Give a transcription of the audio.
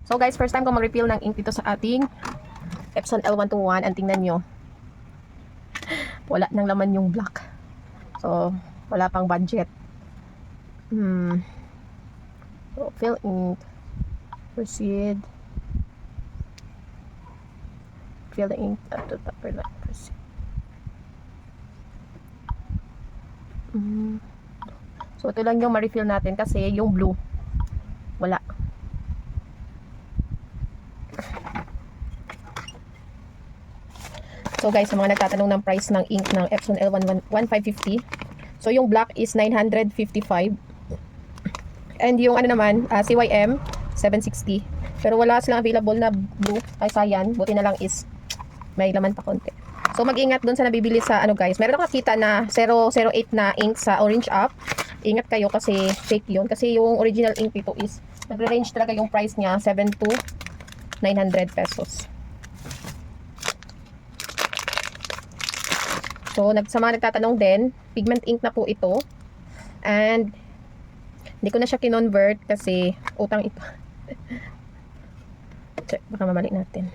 So guys, first time ko mag-refill ng ink dito sa ating Epson L121. Ang tingnan nyo, wala nang laman yung black. So, wala pang budget. So, fill ink. Proceed. Fill the ink up to the top. Proceed. So, ito lang yung ma-refill natin kasi yung blue, wala. So guys, sa mga nagtatanong ng price ng ink ng Epson L1550, so yung black is 955 and yung ano naman, CYM 760. Pero wala silang available na blue, ay sayan, buti na lang is may laman pa konti. So mag-ingat dun sa nabibili sa ano guys, meron akong nakita na 008 na ink sa Orange App. Ingat kayo kasi fake yun, kasi yung original ink dito is nagre-range talaga yung price niya 7 to 900 pesos. So, sa mga nagtatanong din, pigment ink na po ito. And, hindi ko na siya kinonvert kasi utang ito. Check, baka mamali natin.